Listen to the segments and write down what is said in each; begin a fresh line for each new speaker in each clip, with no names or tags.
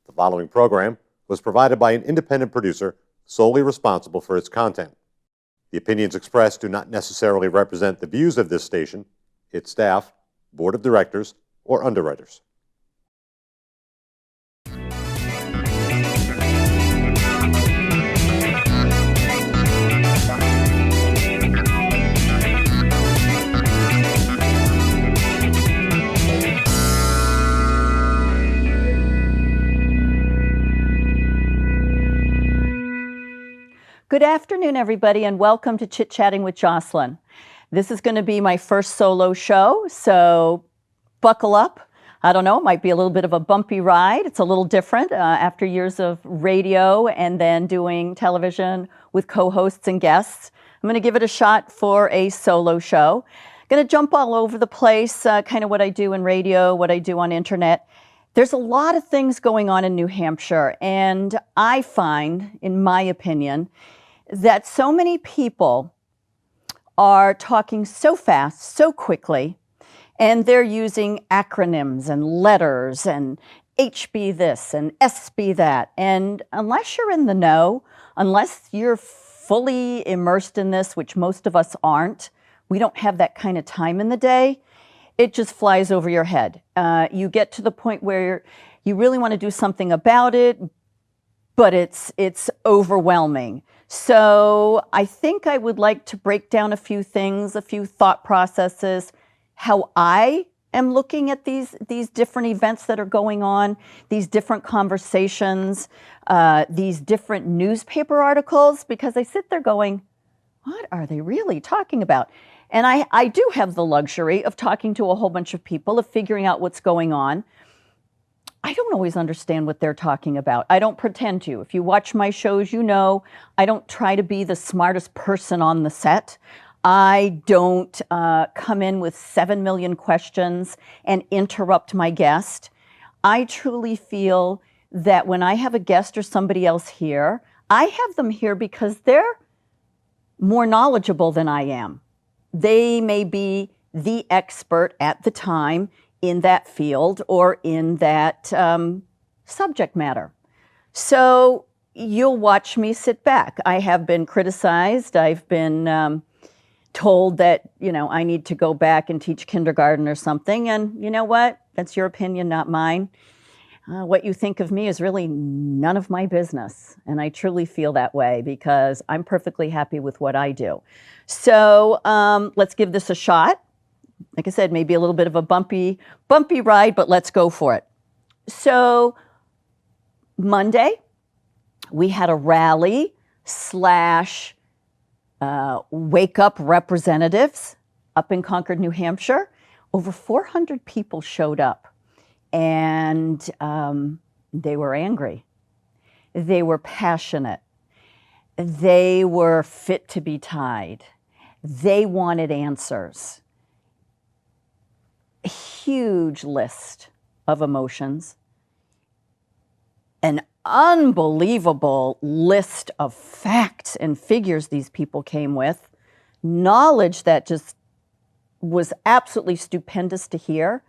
The following program was provided by an independent producer solely responsible for its content. The opinions expressed do not necessarily represent the views of this station, its staff, board of directors, or underwriters.
Good afternoon, everybody, and welcome to Chit Chatting with Jocelyn. This is going to be my first solo show, so buckle up. I don't know, it might be a little bit of a bumpy ride. It's a little different after years of radio and then doing television with co-hosts and guests. I'm going to give it a shot for a solo show. I'm going to jump all over the place, kind of what I do in radio, what I do on internet. There's a lot of things going on in New Hampshire, and I find, in my opinion, that so many people are talking so fast, so quickly, and they're using acronyms and letters and HB this and SB that. And unless you're in the know, unless you're fully immersed in this, which most of us aren't, we don't have that kind of time in the day, it just flies over your head. You get to the point where you really want to do something about it, but it's overwhelming. So I think I would like to break down a few things, a few thought processes, how I am looking at these different events that are going on, these different conversations, these different newspaper articles, because I sit there going, what are they really talking about? And I do have the luxury of talking to a whole bunch of people, of figuring out what's going on. I don't always understand what they're talking about. I don't pretend to. If you watch my shows, you know I don't try to be the smartest person on the set. I don't come in with 7 million questions and interrupt my guest. I truly feel that when I have a guest or somebody else here, I have them here because they're more knowledgeable than I am. They may be the expert at the time in that field or in that subject matter. So you'll watch me sit back. I have been criticized. I've been told that, I need to go back and teach kindergarten or something. And you know what? That's your opinion, not mine. What you think of me is really none of my business. And I truly feel that way because I'm perfectly happy with what I do. So let's give this a shot. Like I said, maybe a little bit of a bumpy ride, but let's go for it. So Monday, we had a rally / wake up representatives up in Concord, New Hampshire. Over 400 people showed up, and they were angry. They were passionate. They were fit to be tied. They wanted answers. A huge list of emotions, an unbelievable list of facts and figures these people came with, knowledge that just was absolutely stupendous to hear.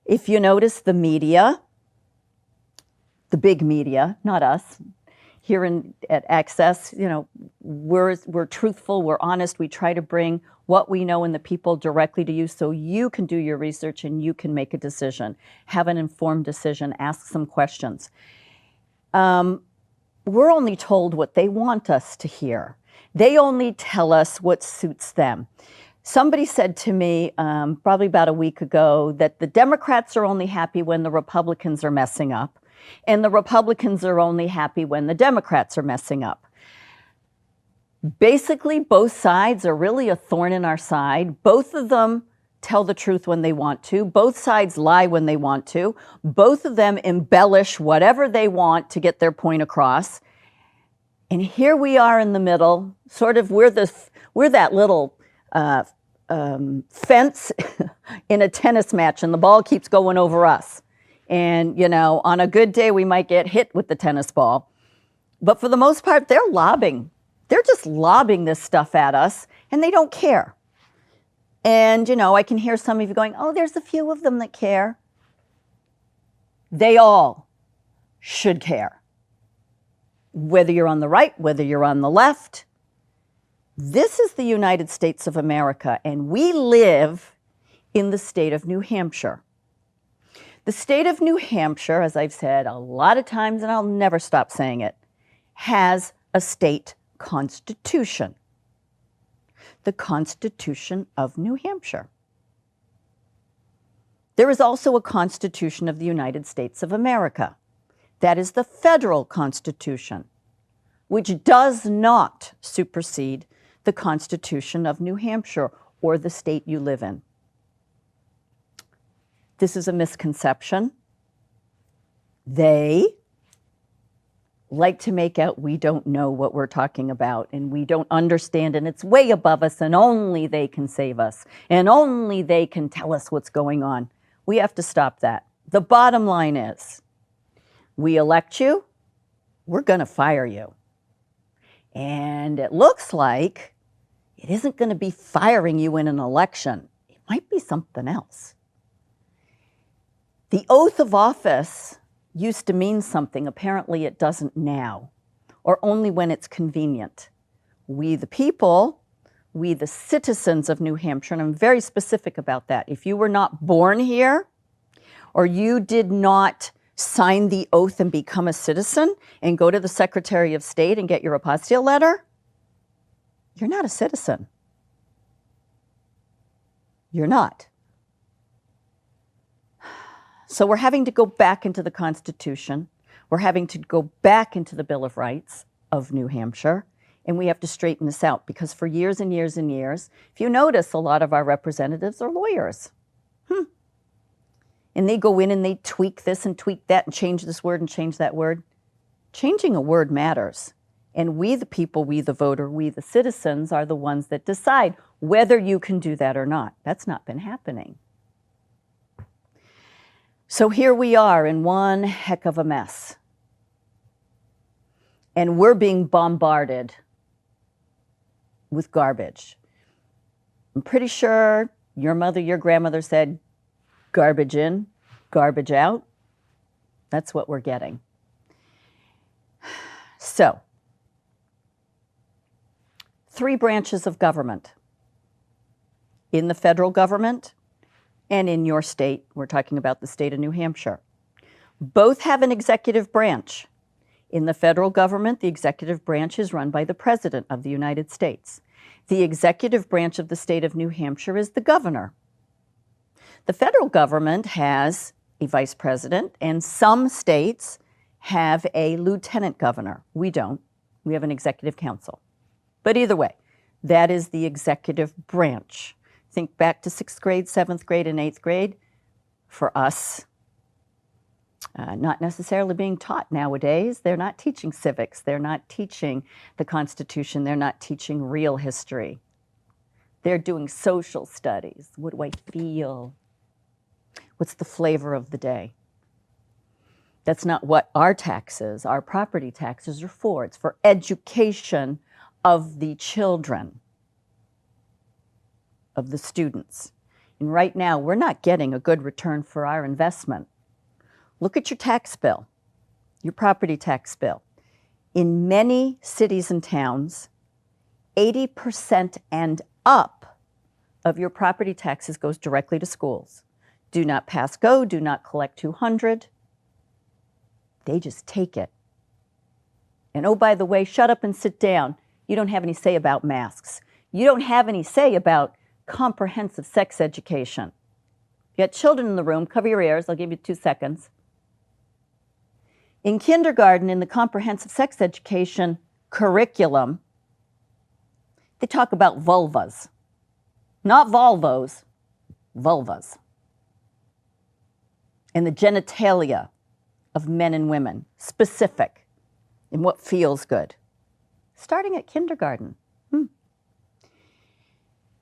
If you notice, the media, the big media, not us, here at Access, we're truthful, we're honest, we try to bring what we know and the people directly to you so you can do your research and you can make a decision, have an informed decision, ask some questions. We're only told what they want us to hear. They only tell us what suits them. Somebody said to me probably about a week ago that the Democrats are only happy when the Republicans are messing up, and the Republicans are only happy when the Democrats are messing up. Basically, both sides are really a thorn in our side. Both of them tell the truth when they want to. Both sides lie when they want to. Both of them embellish whatever they want to get their point across. And here we are in the middle, sort of we're that little fence in a tennis match, and the ball keeps going over us. And, on a good day, we might get hit with the tennis ball. But for the most part, they're lobbing. They're just lobbing this stuff at us, and they don't care. And, I can hear some of you going, oh, there's a few of them that care. They all should care. Whether you're on the right, whether you're on the left, this is the United States of America, and we live in the state of New Hampshire. The state of New Hampshire, as I've said a lot of times, and I'll never stop saying it, has a state constitution. The Constitution of New Hampshire. There is also a Constitution of the United States of America. That is the federal Constitution, which does not supersede the Constitution of New Hampshire or the state you live in. This is a misconception. They like to make out we don't know what we're talking about and we don't understand and it's way above us and only they can save us and only they can tell us what's going on. We have to stop that. The bottom line is, we elect you, we're going to fire you. And it looks like it isn't going to be firing you in an election. It might be something else. The oath of office used to mean something. Apparently it doesn't now, or only when it's convenient. We the people, we the citizens of New Hampshire, and I'm very specific about that. If you were not born here, or you did not sign the oath and become a citizen and go to the Secretary of State and get your apostille letter, you're not a citizen. You're not. So we're having to go back into the Constitution. We're having to go back into the Bill of Rights of New Hampshire, and we have to straighten this out because for years and years and years, if you notice, a lot of our representatives are lawyers. And they go in and they tweak this and tweak that and change this word and change that word. Changing a word matters. And we the people, we the voter, we the citizens are the ones that decide whether you can do that or not. That's not been happening. So here we are in one heck of a mess. And we're being bombarded with garbage. I'm pretty sure your mother, your grandmother said, garbage in, garbage out. That's what we're getting. So, 3 branches of government. In the federal government, and in your state, we're talking about the state of New Hampshire. Both have an executive branch. In the federal government, the executive branch is run by the President of the United States. The executive branch of the state of New Hampshire is the governor. The federal government has a vice president, and some states have a lieutenant governor. We don't. We have an executive council. But either way, that is the executive branch. Think back to 6th grade, 7th grade, and 8th grade. For us, not necessarily being taught nowadays. They're not teaching civics. They're not teaching the Constitution. They're not teaching real history. They're doing social studies. What do I feel? What's the flavor of the day? That's not what our taxes, our property taxes are for. It's for education of the children, of the students. And right now, we're not getting a good return for our investment. Look at your tax bill, your property tax bill. In many cities and towns, 80% and up of your property taxes goes directly to schools. Do not pass go, do not collect 200. They just take it. And oh, by the way, shut up and sit down. You don't have any say about masks. You don't have any say about comprehensive sex education. You got children in the room, cover your ears, I'll give you 2 seconds. In kindergarten, in the comprehensive sex education curriculum, they talk about vulvas. Not Volvos, vulvas. And the genitalia of men and women, specific in what feels good. Starting at kindergarten.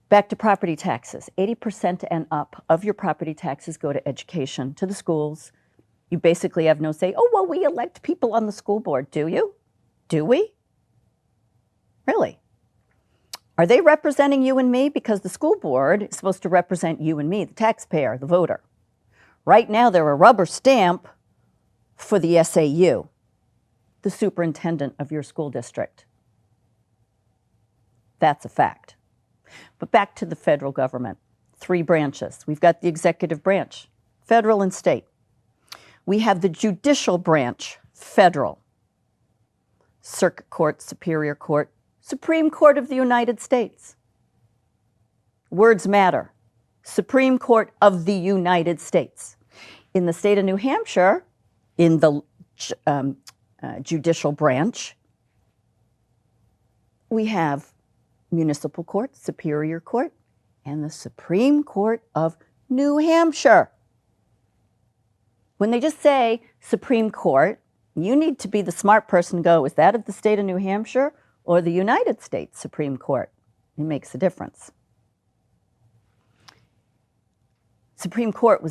Back to property taxes. 80% and up of your property taxes go to education, to the schools. You basically have no say. Oh, well, we elect people on the school board. Do you? Do we? Really? Are they representing you and me? Because the school board is supposed to represent you and me, the taxpayer, the voter. Right now, they're a rubber stamp for the SAU, the superintendent of your school district. That's a fact. But back to the federal government. 3 branches. We've got the executive branch, federal and state. We have the judicial branch, federal. Circuit Court, Superior Court, Supreme Court of the United States. Words matter. Supreme Court of the United States. In the state of New Hampshire, in the judicial branch, we have Municipal Court, Superior Court, and the Supreme Court of New Hampshire. When they just say Supreme Court, you need to be the smart person to go, is that of the state of New Hampshire or the United States Supreme Court? It makes a difference. Supreme Court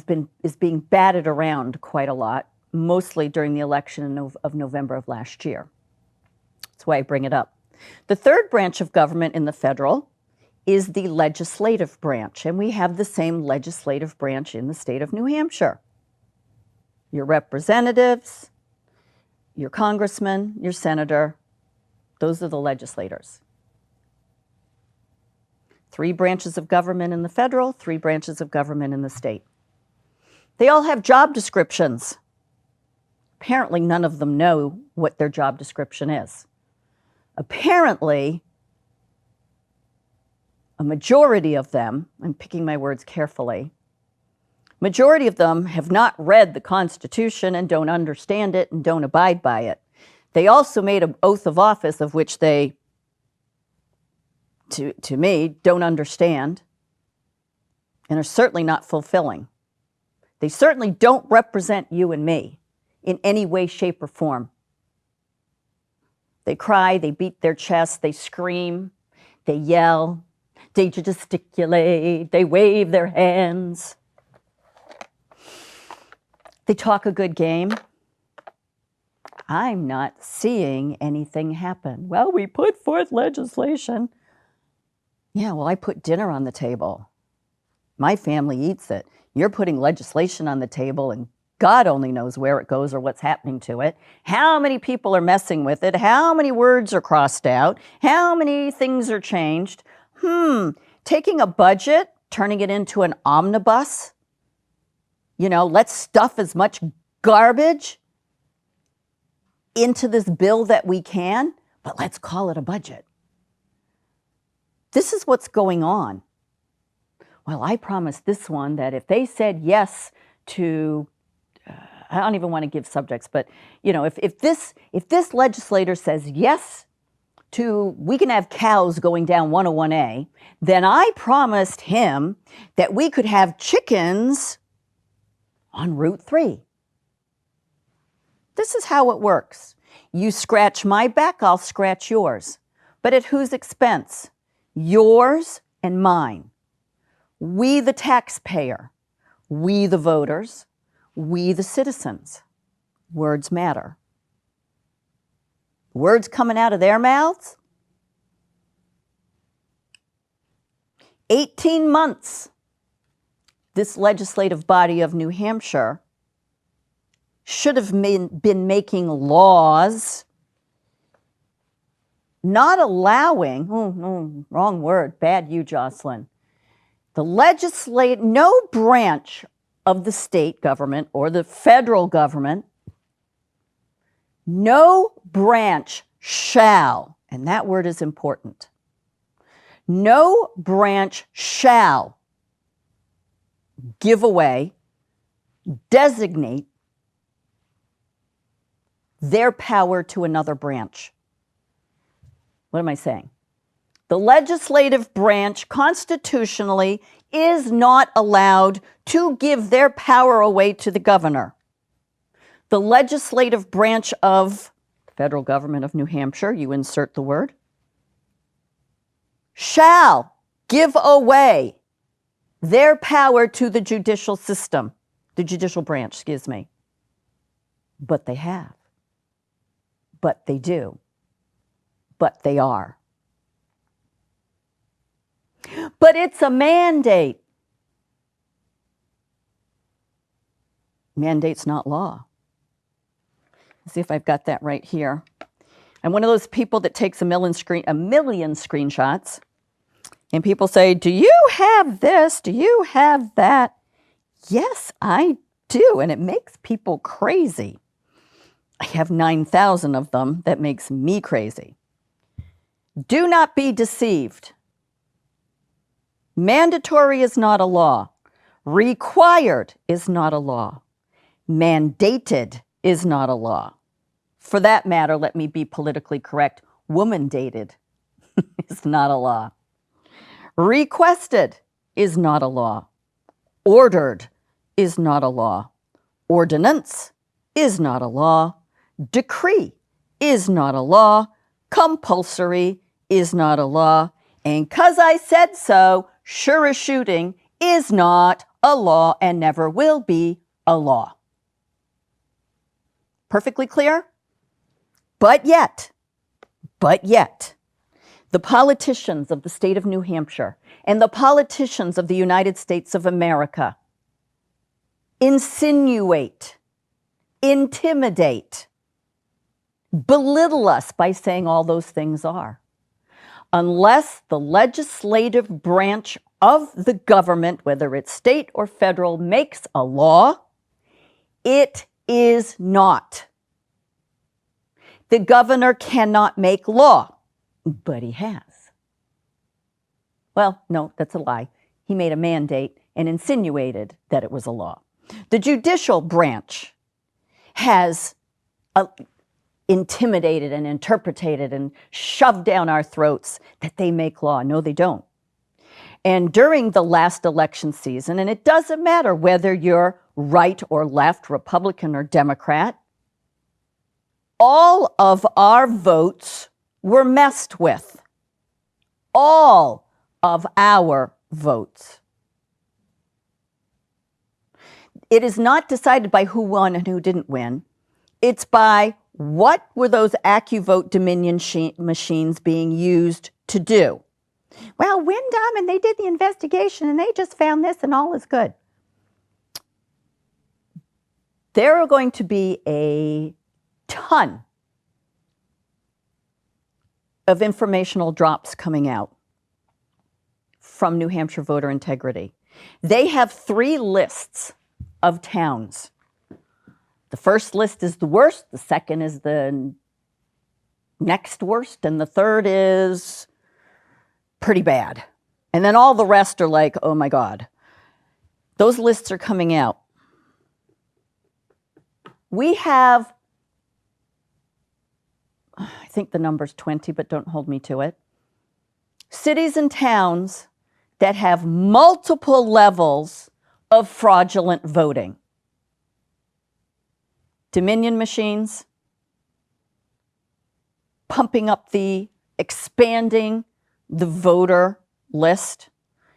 is being batted around quite a lot, mostly during the election of November of last year. That's why I bring it up. The third branch of government in the federal is the legislative branch, and we have the same legislative branch in the state of New Hampshire. Your representatives, your congressman, your senator, those are the legislators. 3 branches of government in the federal, 3 branches of government in the state. They all have job descriptions. Apparently, none of them know what their job description is. Apparently, a majority of them, I'm picking my words carefully, majority of them have not read the Constitution and don't understand it and don't abide by it. They also made an oath of office of which they, to me, don't understand and are certainly not fulfilling. They certainly don't represent you and me in any way, shape, or form. They cry, they beat their chest, they scream, they yell, they gesticulate, they wave their hands. They talk a good game. I'm not seeing anything happen. Well, we put forth legislation. Yeah, well, I put dinner on the table. My family eats it. You're putting legislation on the table, and God only knows where it goes or what's happening to it. How many people are messing with it? How many words are crossed out? How many things are changed? Taking a budget, turning it into an omnibus? Let's stuff as much garbage into this bill that we can, but let's call it a budget. This is what's going on. Well, I promised this one that if they said yes to, I don't even want to give subjects, but if this legislator says yes to, we can have cows going down 101A, then I promised him that we could have chickens on Route 3. This is how it works. You scratch my back, I'll scratch yours. But at whose expense? Yours and mine. We the taxpayer, we the voters, we the citizens. Words matter. Words coming out of their mouths? 18 months. This legislative body of New Hampshire should have been making laws not allowing, wrong word, bad you, Jocelyn. No branch of the state government or the federal government, no branch shall, and that word is important, no branch shall give away, designate their power to another branch. What am I saying? The legislative branch constitutionally is not allowed to give their power away to the governor. The legislative branch of the federal government of New Hampshire, you insert the word, shall give away their power to the judicial system, the judicial branch, excuse me. But they have. But they do. But they are. But it's a mandate. Mandate's not law. see if I've got that right here. I'm one of those people that takes a million screenshots, and people say, do you have this? Do you have that? Yes, I do, and it makes people crazy. I have 9,000 of them. That makes me crazy. Do not be deceived. Mandatory is not a law. Required is not a law. Mandated is not a law. For that matter, let me be politically correct. Woman-dated is not a law. Requested is not a law. Ordered is not a law. Ordinance is not a law. Decree is not a law. Compulsory is not a law. And 'cause I said so, sure as shooting is not a law and never will be a law. Perfectly clear? But yet, the politicians of the state of New Hampshire and the politicians of the United States of America insinuate, intimidate, belittle us by saying all those things are. Unless the legislative branch of the government, whether it's state or federal, makes a law, it is not. The governor cannot make law, but he has. Well, no, that's a lie. He made a mandate and insinuated that it was a law. The judicial branch has intimidated and interpreted and shoved down our throats that they make law. No, they don't. And during the last election season, and it doesn't matter whether you're right or left, Republican or Democrat, all of our votes were messed with. All of our votes. It is not decided by who won and who didn't win. It's by what were those AccuVote Dominion machines being used to do. Well, Wyndham, and they did the investigation and they just found this and all is good. There are going to be a ton of informational drops coming out from New Hampshire Voter Integrity. They have 3 lists of towns. The first list is the worst, the second is the next worst, and the third is pretty bad. And then all the rest are like, oh my God. Those lists are coming out. We have, I think the number's 20, but don't hold me to it, cities and towns that have multiple levels of fraudulent voting. Dominion machines, pumping up expanding the voter list,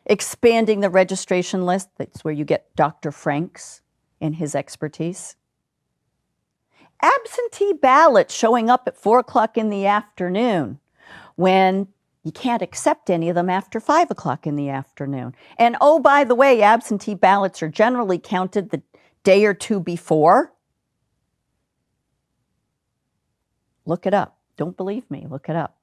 expanding the registration list. That's where you get Dr. Franks and his expertise. Absentee ballots showing up at 4 o'clock in the afternoon when you can't accept any of them after 5 o'clock in the afternoon. And oh, by the way, absentee ballots are generally counted the day or two before. Look it up. Don't believe me, look it up.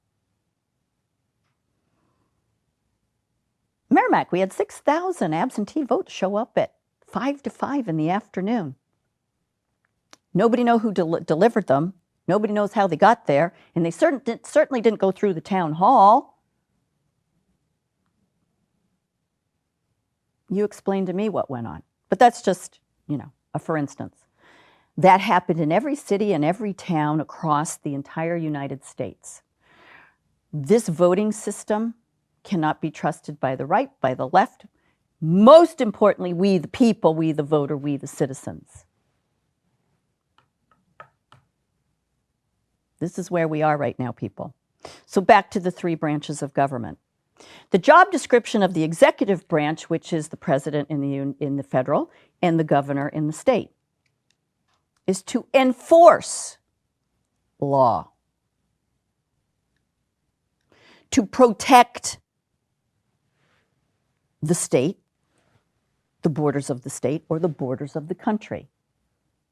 Merrimack, we had 6,000 absentee votes show up at 5 to 5 in the afternoon. Nobody knows who delivered them. Nobody knows how they got there. And they certainly didn't go through the town hall. You explain to me what went on. But that's just, a for instance. That happened in every city and every town across the entire United States. This voting system cannot be trusted by the right, by the left. Most importantly, we the people, we the voter, we the citizens. This is where we are right now, people. So back to the 3 branches of government. The job description of the executive branch, which is the president in the federal and the governor in the state, is to enforce law, to protect the state, the borders of the state, or the borders of the country,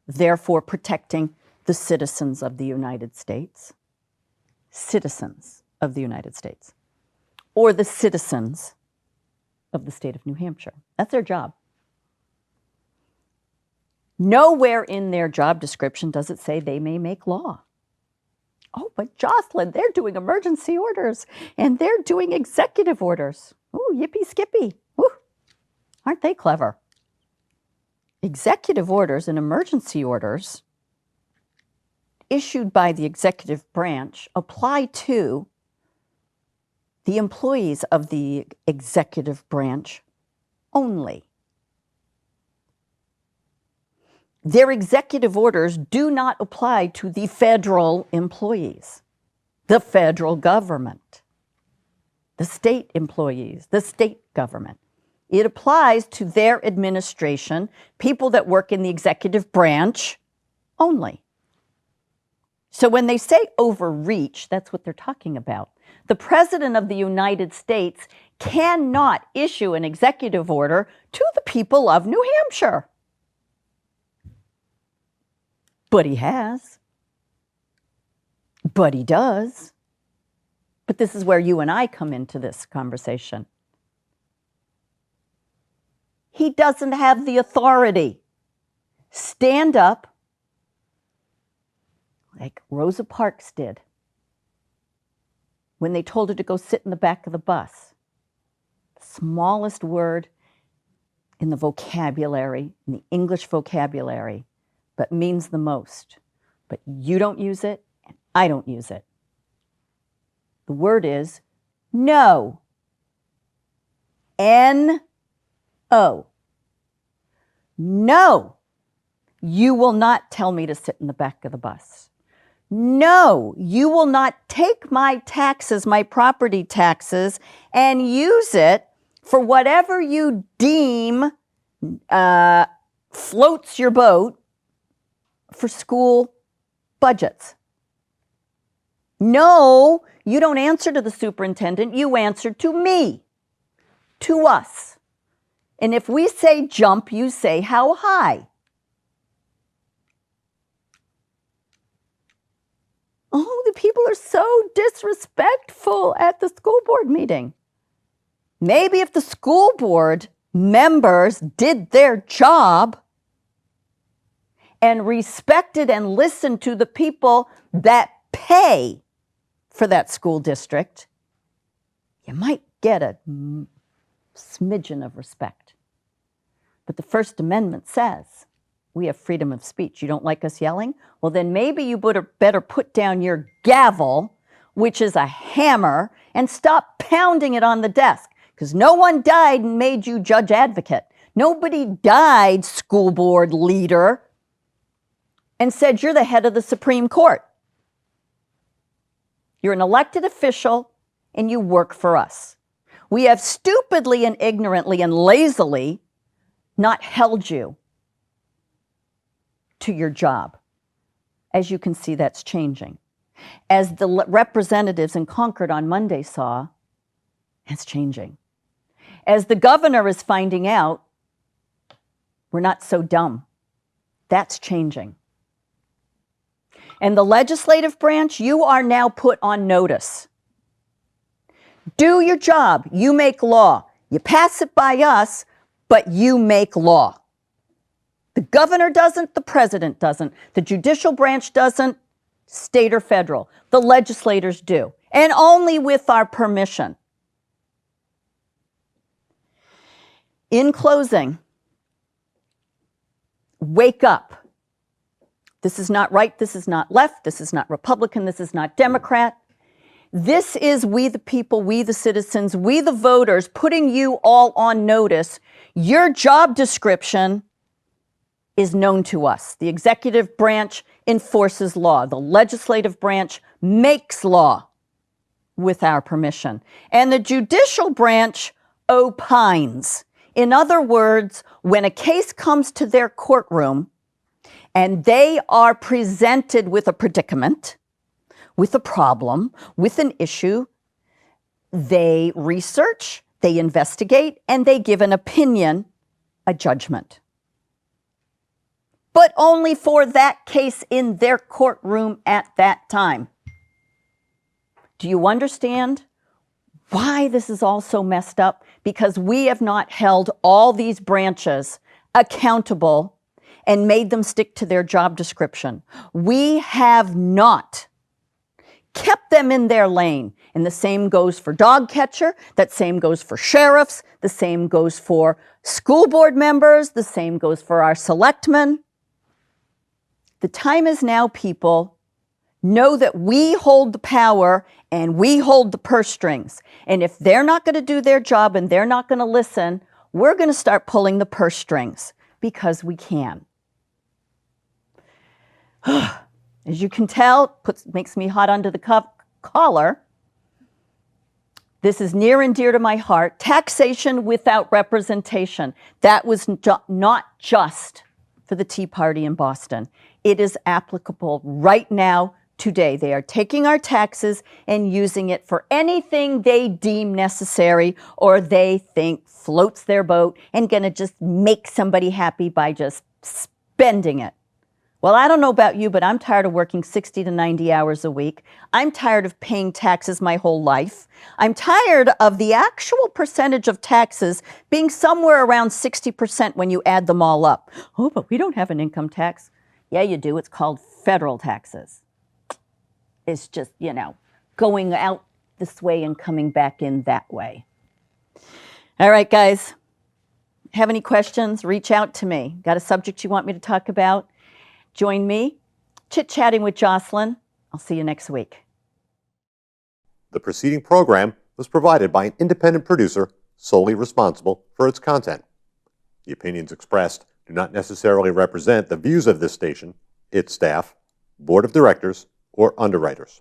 therefore protecting the citizens of the United States, citizens of the United States, or the citizens of the state of New Hampshire. That's their job. Nowhere in their job description does it say they may make law. Oh, but Jocelyn, they're doing emergency orders and they're doing executive orders. Ooh, yippee skippy. Ooh, aren't they clever? Executive orders and emergency orders issued by the executive branch apply to the employees of the executive branch only. Their executive orders do not apply to the federal employees, the federal government, the state employees, the state government. It applies to their administration, people that work in the executive branch only. So when they say overreach, that's what they're talking about. The President of the United States cannot issue an executive order to the people of New Hampshire. But he has. But he does. But this is where you and I come into this conversation. He doesn't have the authority. Stand up like Rosa Parks did when they told her to go sit in the back of the bus. The smallest word in the vocabulary, in the English vocabulary, but means the most. But you don't use it, and I don't use it. The word is no. N-O. No. You will not tell me to sit in the back of the bus. No, you will not take my taxes, my property taxes, and use it for whatever you deem floats your boat for school budgets. No, you don't answer to the superintendent, you answer to me, to us. And if we say jump, you say how high. Oh, the people are so disrespectful at the school board meeting. Maybe if the school board members did their job and respected and listened to the people that pay for that school district, you might get a smidgen of respect. But the First Amendment says we have freedom of speech. You don't like us yelling? Well, then maybe you better put down your gavel, which is a hammer, and stop pounding it on the desk. Because no one died and made you judge advocate. Nobody died, school board leader, and said you're the head of the Supreme Court. You're an elected official and you work for us. We have stupidly and ignorantly and lazily not held you to your job. As you can see, that's changing. As the representatives in Concord on Monday saw, it's changing. As the governor is finding out, we're not so dumb. That's changing. And the legislative branch, you are now put on notice. Do your job. You make law. You pass it by us, but you make law. The governor doesn't, the president doesn't, the judicial branch doesn't, state or federal. The legislators do, and only with our permission. In closing, wake up. This is not right, this is not left, this is not Republican, this is not Democrat. This is we the people, we the citizens, we the voters, putting you all on notice. Your job description is known to us. The executive branch enforces law. The legislative branch makes law with our permission. And the judicial branch opines. In other words, when a case comes to their courtroom and they are presented with a predicament, with a problem, with an issue, they research, they investigate, and they give an opinion, a judgment. but only for that case in their courtroom at that time. Do you understand why this is all so messed up? Because we have not held all these branches accountable and made them stick to their job description. We have not kept them in their lane. And the same goes for dog catcher, that same goes for sheriffs, the same goes for school board members, the same goes for our selectmen. The time is now, people. Know that we hold the power and we hold the purse strings. And if they're not going to do their job and they're not going to listen, we're going to start pulling the purse strings because we can. As you can tell, makes me hot under the collar. This is near and dear to my heart. Taxation without representation. That was not just for the Tea Party in Boston. It is applicable right now, today. They are taking our taxes and using it for anything they deem necessary or they think floats their boat and going to just make somebody happy by just spending it. Well, I don't know about you, but I'm tired of working 60 to 90 hours a week. I'm tired of paying taxes my whole life. I'm tired of the actual percentage of taxes being somewhere around 60% when you add them all up. Oh, but we don't have an income tax. Yeah, you do. It's called federal taxes. It's just, going out this way and coming back in that way. All right, guys. Have any questions? Reach out to me. Got a subject you want me to talk about? Join me, chit-chatting with Jocelyn. I'll see you next week.
The preceding program was provided by an independent producer solely responsible for its content. The opinions expressed do not necessarily represent the views of this station, its staff, board of directors, or underwriters.